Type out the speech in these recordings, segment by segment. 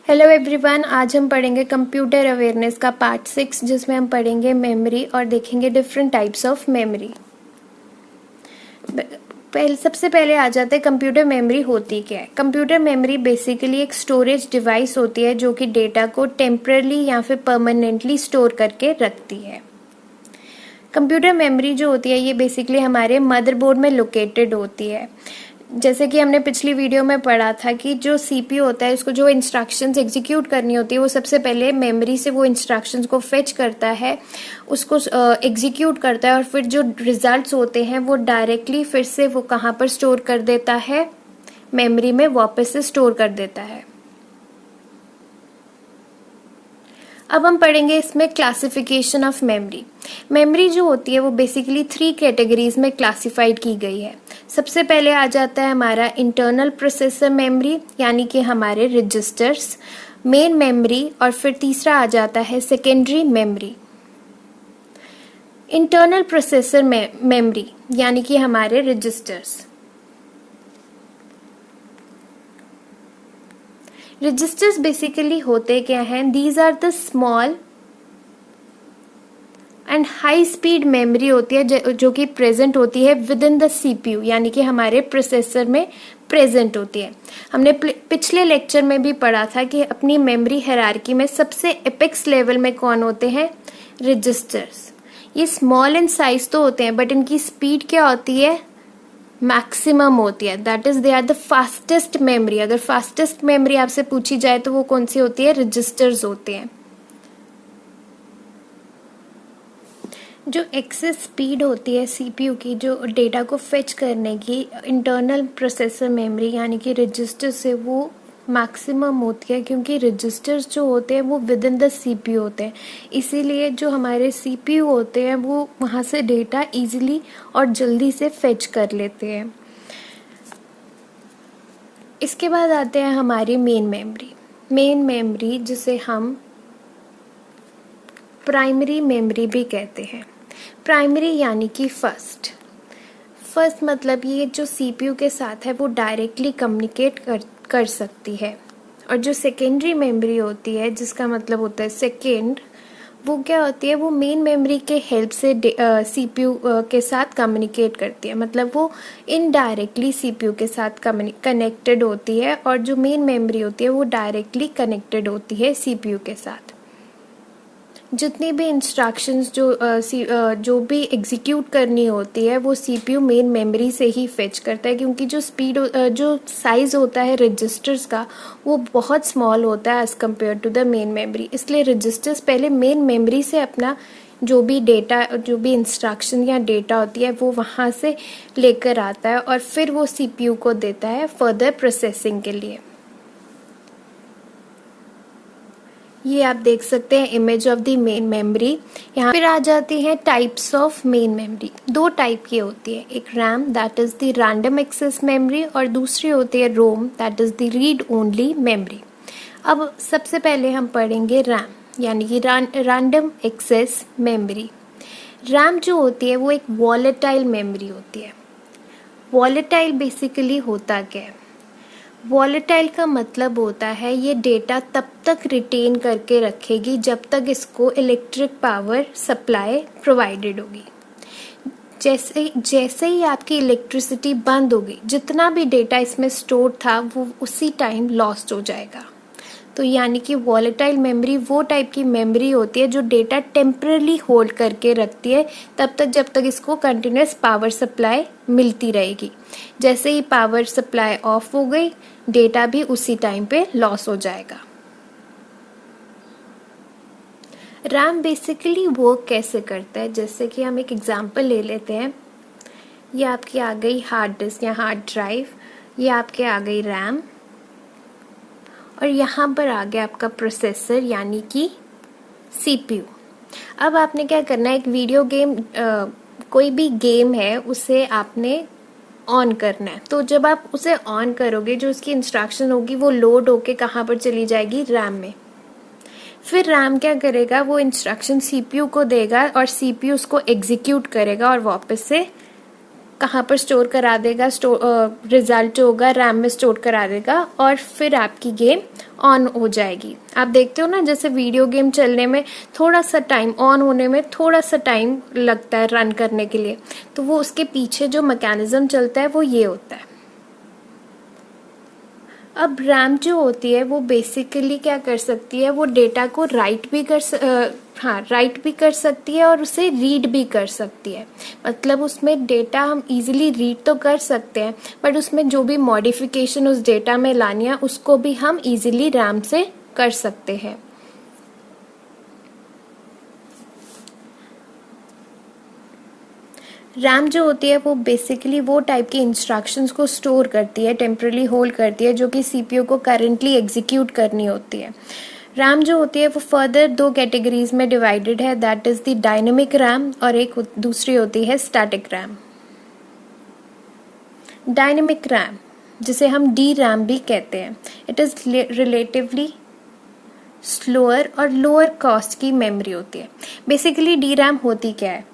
Hello everyone, आज हम पढ़ेंगे कंप्यूटर अवेयरनेस का पार्ट 6 जिसमें हम पढ़ेंगे मेमोरी और देखेंगे डिफरेंट टाइप्स ऑफ मेमोरी। सबसे पहले आ जाते हैं कंप्यूटर मेमोरी होती क्या है। कंप्यूटर मेमोरी बेसिकली एक स्टोरेज डिवाइस होती है जो कि डेटा को टेम्परली या फिर परमानेंटली स्टोर करके रखती है। कंप्यूटर मेमोरी जो होती है ये बेसिकली हमारे मदरबोर्ड में लोकेटेड होती है। जैसे कि हमने पिछली वीडियो में पढ़ा था कि जो सीपीयू होता है उसको जो इंस्ट्रक्शंस एग्जीक्यूट करनी होती है वो सबसे पहले मेमोरी से वो इंस्ट्रक्शंस को फेच करता है, उसको एग्जीक्यूट करता है और फिर जो रिजल्ट्स होते हैं वो डायरेक्टली फिर से वो कहाँ पर स्टोर कर देता है, मेमोरी में वापस से स्टोर कर देता है। अब हम पढ़ेंगे इसमें क्लासिफिकेशन ऑफ मेमोरी। मेमोरी जो होती है वो बेसिकली 3 कैटेगरीज में क्लासिफाइड की गई है। सबसे पहले आ जाता है हमारा इंटरनल प्रोसेसर मेमोरी यानी कि हमारे रजिस्टर्स, मेन मेमोरी और फिर तीसरा आ जाता है secondary memory. Internal processor memory यानी कि हमारे रजिस्टर्स। रजिस्टर्स बेसिकली होते क्या हैं? These are the small and high speed memory होती है जो कि प्रेजेंट होती है विद इन द सीपीयू यानी कि हमारे प्रोसेसर में प्रेजेंट होती है। हमने पिछले लेक्चर में भी पढ़ा था कि अपनी मेमोरी हायरार्की में सबसे एपेक्स लेवल में कौन होते हैं? रजिस्टर्स। ये स्मॉल इन साइज तो होते हैं बट इनकी स्पीड क्या होती है? मैक्सिमम होती है। That is they are the fastest memory. अगर फास्टेस्ट मेमोरी आपसे पूछी जाए तो वो कौन सी होती है? रजिस्टर्स होते हैं। जो एक्सेस स्पीड होती है सीपीयू की जो डेटा को फेच करने की, इंटरनल प्रोसेसर मेमोरी यानी कि रजिस्टर से वो मैक्सिमम होती है क्योंकि रजिस्टर्स जो होते हैं वो विद इन द सीपीयू होते हैं। इसीलिए जो हमारे सीपीयू होते हैं वो वहाँ से डेटा इजीली और जल्दी से फेच कर लेते हैं। इसके बाद आते हैं हमारी मेन मेमोरी। मेन मेमोरी जिसे हम प्राइमरी मेमोरी भी कहते हैं। प्राइमरी यानी कि फर्स्ट मतलब ये जो सीपीयू के साथ है वो डायरेक्टली कम्युनिकेट कर सकती है। और जो सेकेंडरी मेमोरी होती है जिसका मतलब होता है सेकेंड, वो क्या होती है? वो मेन मेमोरी के हेल्प से सीपीयू के साथ कम्युनिकेट करती है। मतलब वो इनडायरेक्टली सीपीयू के साथ कनेक्टेड होती है और जो मेन मेमोरी होती है वो डायरेक्टली कनेक्टेड होती है सीपीयू के साथ। जितनी भी इंस्ट्रक्शंस जो भी एग्जीक्यूट करनी होती है वो सीपीयू मेन मेमोरी से ही फेच करता है क्योंकि जो साइज होता है रजिस्टर्स का वो बहुत स्मॉल होता है as compare to the main memory. इसलिए रजिस्टर्स पहले मेन मेमोरी से अपना जो भी इंस्ट्रक्शन या डेटा होती है वो वहाँ से लेकर आता है और फिर वो सीपीयू को देता है फर्दर प्रोसेसिंग के लिए। ये आप देख सकते हैं image of the main memory. यहाँ फिर आ जाती हैं types of main memory. 2 type की होती है, एक RAM that is the random access memory और दूसरी होती है ROM that is the read only memory. अब सबसे पहले हम पढ़ेंगे रैम यानी कि रैंडम एक्सेस मेमोरी। रैम जो होती है वो एक वॉलेटाइल मेमोरी होती है। वॉलेटाइल बेसिकली होता क्या है? वॉलेटाइल का मतलब होता है ये डेटा तब तक रिटेन करके रखेगी जब तक इसको इलेक्ट्रिक पावर सप्लाई प्रोवाइडेड होगी। जैसे ही आपकी इलेक्ट्रिसिटी बंद होगी जितना भी डेटा इसमें स्टोर था वो उसी टाइम लॉस्ट हो जाएगा। तो यानी कि वॉलेटाइल मेमोरी वो टाइप की मेमोरी होती है जो डेटा टेम्परली होल्ड करके रखती है तब तक जब तक इसको कंटिन्यूस पावर सप्लाई मिलती रहेगी। जैसे ही पावर सप्लाई ऑफ हो गई डेटा भी उसी टाइम पे लॉस हो जाएगा। रैम बेसिकली वर्क कैसे करता है? जैसे कि हम एक एग्जांपल ले लेते हैं। ये आपकी आ गई हार्ड डिस्क या हार्ड ड्राइव, ये आपके आ गई रैम और यहाँ पर आ गया आपका प्रोसेसर यानी कि सीपीयू। अब आपने क्या करना है, एक वीडियो गेम कोई भी गेम है उसे आपने ऑन करना है। तो जब आप उसे ऑन करोगे जो उसकी इंस्ट्रक्शन होगी वो लोड होके कहाँ पर चली जाएगी? रैम में। फिर रैम क्या करेगा? वो इंस्ट्रक्शन सीपीयू को देगा और सीपीयू उसको एग्जीक्यूट करेगा और वापस से कहाँ पर स्टोर करा देगा, रिजल्ट जो होगा रैम में स्टोर करा देगा और फिर आपकी गेम ऑन हो जाएगी। आप देखते हो ना, जैसे वीडियो गेम चलने में थोड़ा सा टाइम, ऑन होने में थोड़ा सा टाइम लगता है रन करने के लिए, तो वो उसके पीछे जो मैकेनिज्म चलता है वो ये होता है। अब रैम जो होती है वो बेसिकली क्या कर सकती है, वो डेटा को राइट भी कर सकती है और उसे रीड भी कर सकती है। मतलब उसमें डेटा हम इजीली रीड तो कर सकते हैं, बट उसमें जो भी मॉडिफिकेशन उस डेटा में लानी है उसको भी हम इजीली रैम से कर सकते हैं। रैम जो होती है वो बेसिकली वो टाइप की इंस्ट्रक्शंस को स्टोर करती है, टेम्परली होल्ड करती है, जो कि सीपीयू को करंटली एग्जीक्यूट करनी होती है। रैम जो होती है वो फर्दर 2 कैटेगरीज में डिवाइडेड है, that is the dynamic RAM और एक दूसरी होती है स्टैटिक रैम। डायनेमिक रैम, जिसे हम डी रैम भी कहते हैं, इट इज रिलेटिवली स्लोअर और लोअर कॉस्ट की मेमोरी होती है। बेसिकली डी रैम होती क्या है?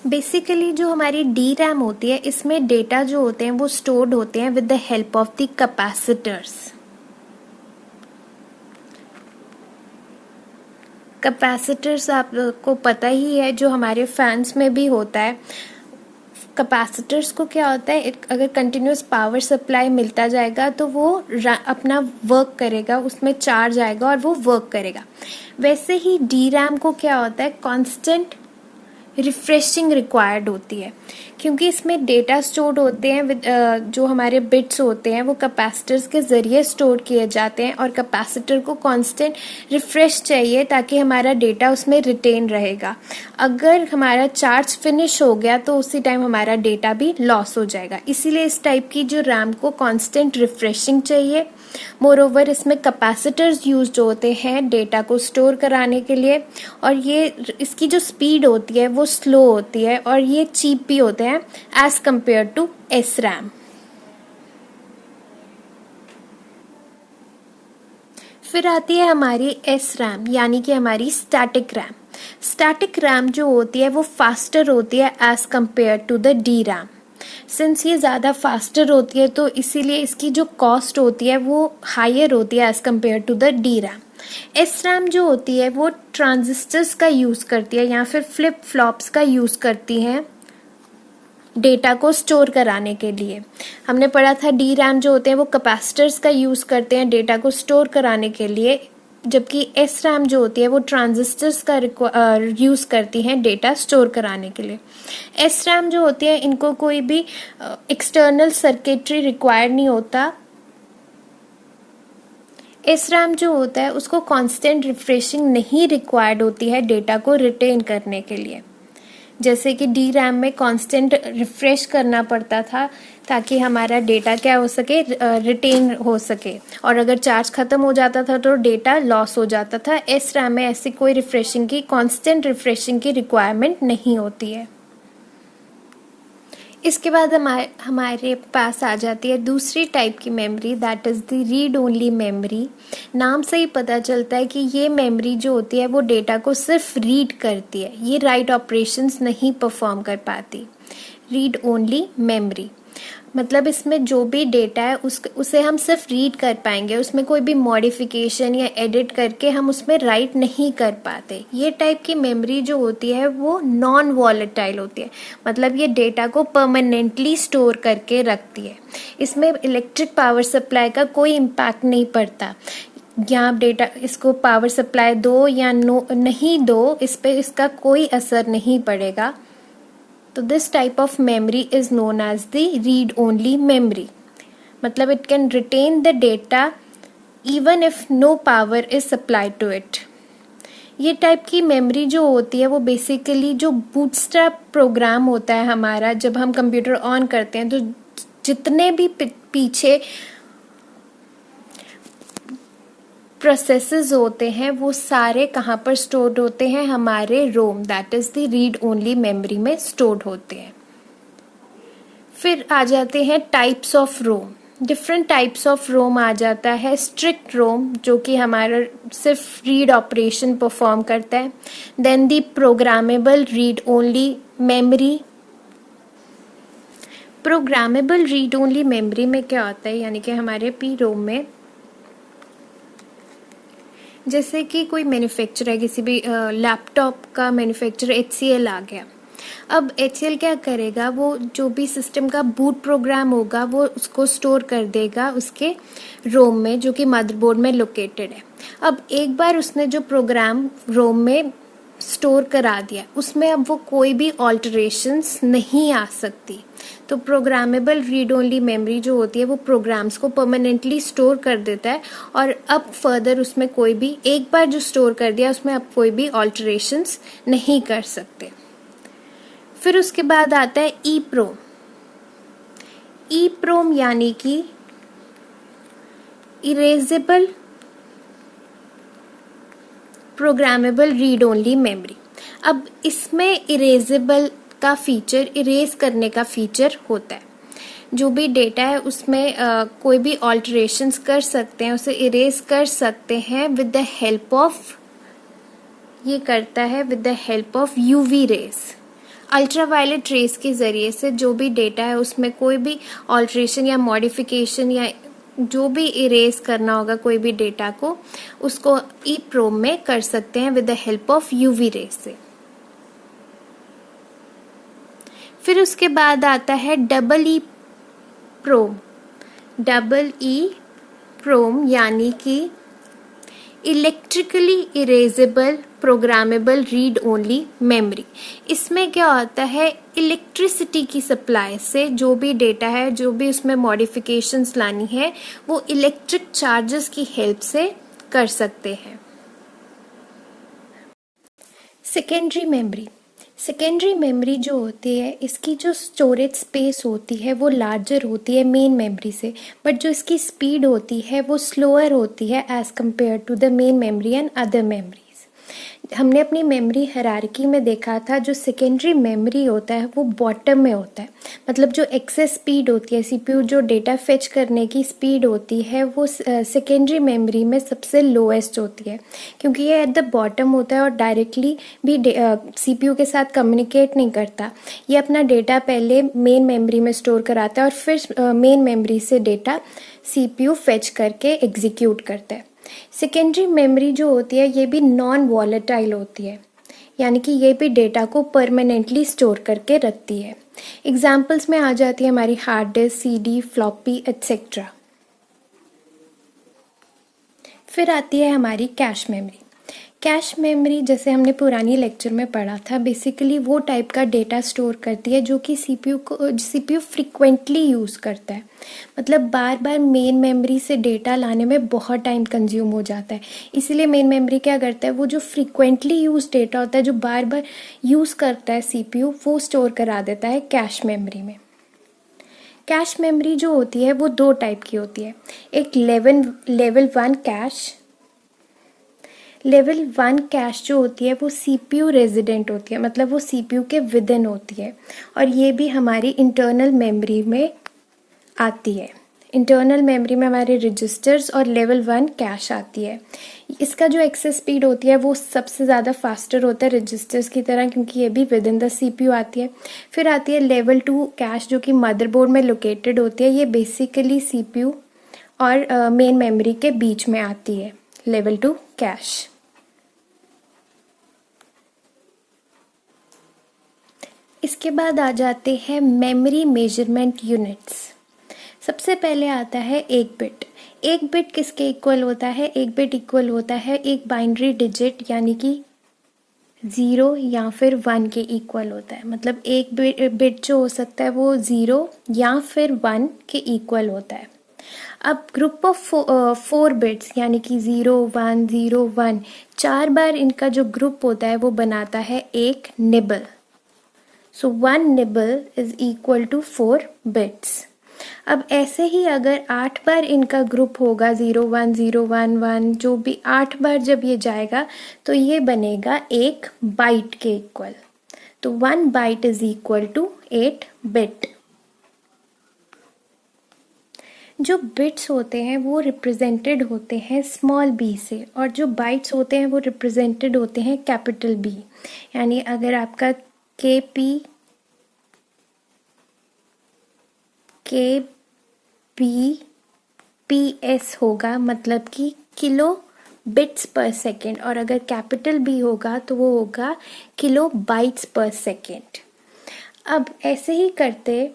बेसिकली जो हमारी डी रैम होती है, इसमें डेटा जो होते हैं वो स्टोर्ड होते हैं with the help of the capacitors. Capacitors आपको पता ही है, जो हमारे फैंस में भी होता है। कैपेसिटर्स को क्या होता है, अगर कंटिन्यूस पावर सप्लाई मिलता जाएगा तो वो अपना वर्क करेगा, उसमें चार्ज आएगा और वो वर्क करेगा। वैसे ही डी रैम को क्या होता है, कांस्टेंट रिफ्रेशिंग रिक्वायर्ड होती है, क्योंकि इसमें डेटा स्टोर्ड होते हैं जो हमारे बिट्स होते हैं वो कैपेसिटर्स के ज़रिए स्टोर किए जाते हैं, और कैपेसिटर को कांस्टेंट रिफ्रेश चाहिए ताकि हमारा डेटा उसमें रिटेन रहेगा। अगर हमारा चार्ज फिनिश हो गया तो उसी टाइम हमारा डेटा भी लॉस हो जाएगा। इसीलिए इस टाइप की जो रैम को कांस्टेंट रिफ्रेशिंग चाहिए। मोरोवर इसमें कैपेसिटर्स यूज्ड होते हैं डेटा को स्टोर कराने के लिए, और ये इसकी जो स्पीड होती है वो स्लो होती है और ये चीप भी होते हैं as compare to S RAM. फिर आती है हमारी एस रैम, यानी कि हमारी स्टैटिक रैम। स्टैटिक रैम जो होती है वो फास्टर होती है as compare to the D RAM. Since ये ज़्यादा फास्टर होती है तो इसीलिए इसकी जो कॉस्ट होती है वो हायर होती है as compare to the D RAM. S RAM जो होती है वो ट्रांजिस्टर्स का यूज़ करती है या फिर फ्लिप फ्लॉप्स का यूज़ करती हैं डेटा को स्टोर कराने के लिए। हमने पढ़ा था डी रैम जो होते हैं वो कैपेसिटर्स का यूज़ करते हैं डेटा को स्टोर कराने के लिए, जबकि एस रैम जो होती है वो ट्रांजिस्टर्स का यूज़ करती हैं डेटा स्टोर कराने के लिए। एस रैम जो होती है इनको कोई भी एक्सटर्नल सर्किटरी रिक्वायर्ड नहीं होता। एस रैम जो होता है उसको कांस्टेंट रिफ्रेशिंग नहीं रिक्वायर्ड होती है डेटा को रिटेन करने के लिए, जैसे कि डी रैम में कांस्टेंट रिफ्रेश करना पड़ता था ताकि हमारा डेटा क्या हो सके, रिटेन हो सके, और अगर चार्ज खत्म हो जाता था तो डेटा लॉस हो जाता था। एस रैम में ऐसी कोई रिफ्रेशिंग की, कांस्टेंट रिफ्रेशिंग की रिक्वायरमेंट नहीं होती है। इसके बाद हमारे पास आ जाती है दूसरी टाइप की memory, that is the read only memory. नाम से ही पता चलता है कि ये मेमोरी जो होती है वो डेटा को सिर्फ रीड करती है, ये राइट ऑपरेशंस नहीं परफॉर्म कर पाती। रीड ओनली मेमोरी मतलब इसमें जो भी डेटा है उसे हम सिर्फ रीड कर पाएंगे, उसमें कोई भी मॉडिफिकेशन या एडिट करके हम उसमें राइट नहीं कर पाते। ये टाइप की मेमोरी जो होती है वो नॉन वॉलेटाइल होती है, मतलब ये डेटा को परमानेंटली स्टोर करके रखती है। इसमें इलेक्ट्रिक पावर सप्लाई का कोई इम्पैक्ट नहीं पड़ता। या आप डेटा इसको पावर सप्लाई दो या नहीं दो, इस पर इसका कोई असर नहीं पड़ेगा। तो this type of memory is known as the read only memory, मतलब it can retain the data even if no power is supplied to it. ये टाइप की मेमोरी जो होती है वो बेसिकली जो बूटस्ट्रैप प्रोग्राम होता है हमारा, जब हम कंप्यूटर ऑन करते हैं तो जितने भी पीछे प्रोसेसेस होते हैं वो सारे कहाँ पर स्टोर्ड होते हैं, हमारे ROM, that is the read only memory में स्टोर्ड होते हैं। फिर आ जाते हैं types of ROM. Different types of ROM आ जाता है। स्ट्रिक्ट रोम जो कि हमारा सिर्फ रीड ऑपरेशन परफॉर्म करता है। Then the programmable read only memory, programmable read only memory में क्या होता है, यानी कि हमारे पी रोम में जैसे कि कोई मैन्युफैक्चर है, किसी भी लैपटॉप का मैन्युफैक्चर HCL आ गया। अब HCL क्या करेगा, वो जो भी सिस्टम का बूट प्रोग्राम होगा वो उसको स्टोर कर देगा उसके रोम में, जो कि मदरबोर्ड में लोकेटेड है। अब एक बार उसने जो प्रोग्राम रोम में स्टोर करा दिया, उसमें अब वो कोई भी ऑल्टरेशंस नहीं आ सकती। तो प्रोग्रामेबल रीड ओनली मेमोरी जो होती है वो प्रोग्राम्स को परमानेंटली स्टोर कर देता है, और अब फर्दर उसमें कोई भी, एक बार जो स्टोर कर दिया उसमें अब कोई भी ऑल्टरेशंस नहीं कर सकते। फिर उसके बाद आता है EEPROM। EEPROM यानी कि erasable programmable read only memory. अब इसमें इरेजेबल का फीचर, इरेज करने का फीचर होता है। जो भी डेटा है उसमें कोई भी ऑल्टरेशंस कर सकते हैं, उसे इरेज कर सकते हैं विद द हेल्प ऑफ, ये करता है with the help of UV rays, ultraviolet rays के ज़रिए से जो भी डेटा है उसमें कोई भी ऑल्ट्रेशन या मॉडिफिकेशन या जो भी इरेज करना होगा कोई भी डेटा को, उसको EEPROM में कर सकते हैं with the help of UV rays से। फिर उसके बाद आता है EEPROM यानी कि electrically erasable programmable read only memory. इसमें क्या होता है, इलेक्ट्रिसिटी की सप्लाई से जो भी डेटा है, जो भी उसमें मॉडिफिकेशंस लानी है, वो इलेक्ट्रिक चार्जेस की हेल्प से कर सकते हैं। सेकेंडरी मेमोरी जो होती है, इसकी जो स्टोरेज स्पेस होती है वो लार्जर होती है मेन मेमोरी से, बट जो इसकी स्पीड होती है वो स्लोअर होती है as compare to the main memory and other memories. हमने अपनी मेमोरी हायरार्की में देखा था, जो सेकेंडरी मेमोरी होता है वो बॉटम में होता है। मतलब जो एक्सेस स्पीड होती है, CPU जो डेटा फेच करने की स्पीड होती है वो सेकेंडरी मेमोरी में सबसे लोएस्ट होती है, क्योंकि ये एट द बॉटम होता है और डायरेक्टली भी CPU के साथ कम्युनिकेट नहीं करता। ये अपना डेटा पहले मेन मेमोरी में स्टोर कराता है और फिर मेन मेमोरी से डेटा CPU फेच करके एग्जीक्यूट करता है। सेकेंडरी मेमोरी जो होती है ये भी नॉन वॉलेटाइल होती है, यानी कि ये भी डेटा को परमानेंटली स्टोर करके रखती है। एग्जाम्पल्स में आ जाती है हमारी hard disk, CD, floppy etcetera. फिर आती है हमारी कैश मेमोरी। कैश मेमोरी जैसे हमने पुरानी लेक्चर में पढ़ा था, बेसिकली वो टाइप का डेटा स्टोर करती है जो कि CPU फ्रिक्वेंटली यूज़ करता है। मतलब बार बार मेन मेमोरी से डेटा लाने में बहुत टाइम कंज्यूम हो जाता है, इसीलिए मेन मेमोरी क्या करता है, वो जो फ्रिक्वेंटली यूज डेटा होता है, जो बार बार यूज़ करता है CPU, वो स्टोर करा देता है कैश मेमोरी में। कैश मेमोरी जो होती है वो दो टाइप की होती है। एक लेवल 1 कैश। लेवल 1 कैश जो होती है वो CPU रेजिडेंट होती है, मतलब वो CPU के विद इन होती है, और ये भी हमारी इंटरनल मेमोरी में आती है। इंटरनल मेमोरी में हमारे रजिस्टर्स और लेवल 1 कैश आती है। इसका जो एक्सेस स्पीड होती है वो सबसे ज़्यादा फास्टर होता है रजिस्टर्स की तरह, क्योंकि ये भी विद इन द CPU आती है। फिर आती है लेवल 2 कैश जो कि मदरबोर्ड में लोकेटेड होती है। ये बेसिकली CPU और मेन मेमोरी के बीच में आती है, लेवल 2 कैश। इसके बाद आ जाते हैं मेमोरी मेजरमेंट यूनिट्स। सबसे पहले आता है 1 बिट। 1 बिट किसके इक्वल होता है? 1 बिट इक्वल होता है एक बाइनरी डिजिट, यानी कि 0 या फिर 1 के इक्वल होता है। मतलब एक बिट जो हो सकता है वो 0 या फिर 1 के इक्वल होता है। अब ग्रुप ऑफ 4 बिट्स यानी कि 0 1 0 1, 4 बार इनका जो ग्रुप होता है वो बनाता है एक nibble. So 1 nibble is equal to 4 bits. अब ऐसे ही अगर 8 बार इनका ग्रुप होगा 0 1 0 1 1, जो भी 8 बार जब ये जाएगा तो ये बनेगा एक बाइट के इक्वल। तो 1 byte is equal to 8 bit. जो बिट्स होते हैं वो रिप्रेजेंटेड होते हैं स्मॉल b से, और जो बाइट्स होते हैं वो रिप्रेजेंटेड होते हैं कैपिटल B। यानी अगर आपका KP kbps होगा, मतलब कि किलो बिट्स पर सेकेंड, और अगर कैपिटल B होगा तो वो होगा किलो बाइट्स पर सेकेंड। अब ऐसे ही करते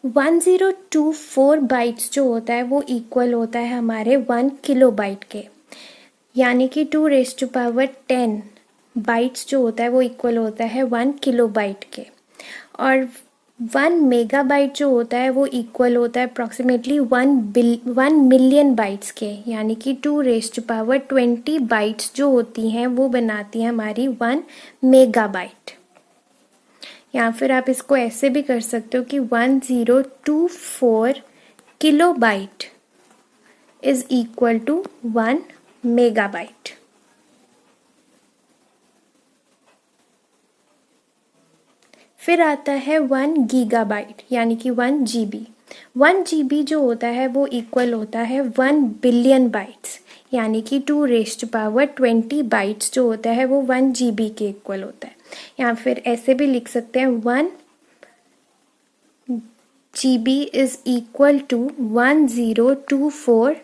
1024 बाइट्स जो होता है वो इक्वल होता है हमारे 1 किलो बाइट के, यानी कि 2⁻10 बाइट्स जो होता है वो इक्वल होता है 1 किलो बाइट के, और 1 मेगाबाइट जो होता है वो इक्वल होता है अप्रॉक्सीमेटली 1 मिलियन बाइट्स के, यानी कि 2⁻20 बाइट्स जो होती हैं वो बनाती हैं हमारी 1 मेगाबाइट। या फिर आप इसको ऐसे भी कर सकते हो कि 1024 kilo byte is equal to 1 megabyte. फिर आता है 1 गीगाबाइट, यानी कि 1 GB। 1 GB जो होता है वो इक्वल होता है 1 बिलियन बाइट्स, यानी कि 2⁻20 बाइट्स जो होता है वो 1 GB के इक्वल होता है। या फिर ऐसे भी लिख सकते हैं 1 GB is equal to 1024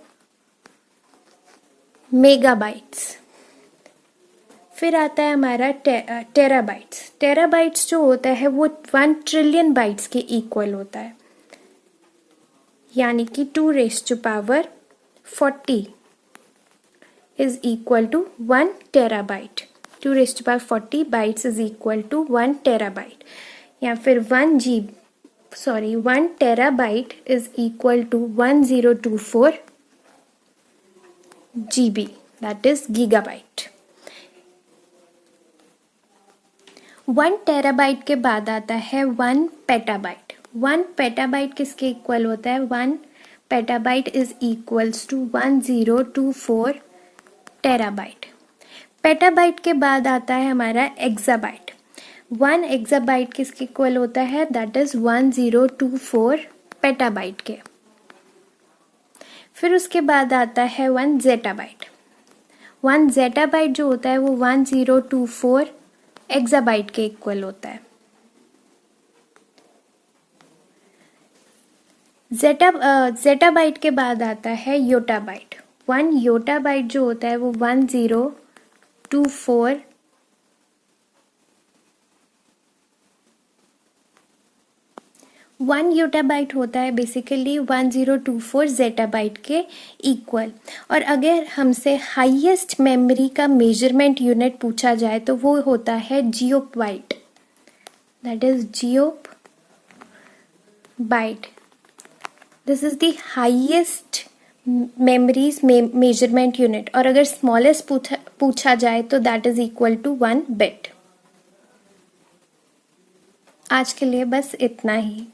megabytes. फिर आता है हमारा टेराबाइट्स। टेराबाइट्स जो होता है वो 1 ट्रिलियन बाइट्स के इक्वल होता है, यानी कि 2⁻40 is equal to 1 terabyte. 2⁻40 bytes is equal to 1 terabyte. या फिर 1 terabyte is equal to 1024 GB, that is gigabyte. 1 terabyte के बाद आता है 1 पेटाबाइट। 1 पेटाबाइट किसके इक्वल होता है? 1 petabyte is equals to 1024 terabyte. Petabyte के बाद आता है हमारा एक्साबाइट। 1 एक्साबाइट किसके इक्वल होता है? दैट इज 1024 पेटाबाइट के। फिर उसके बाद आता है 1 ज़ेटाबाइट। 1 ज़ेटाबाइट जो होता है वो 1024 एक्साबाइट के इक्वल होता है। ज़ेटाबाइट के बाद आता है योटाबाइट। 1 योटाबाइट जो होता है वो 1024 1 योटाबाइट होता है बेसिकली 1024 ज़ेटाबाइट के इक्वल। और अगर हमसे हाईएस्ट मेमोरी का मेजरमेंट यूनिट पूछा जाए तो वो होता है geobyte, that is geobyte. This is the highest memories measurement unit. और अगर स्मॉलेस्ट पूछा जाए तो that is equal to 1 bit. आज के लिए बस इतना ही।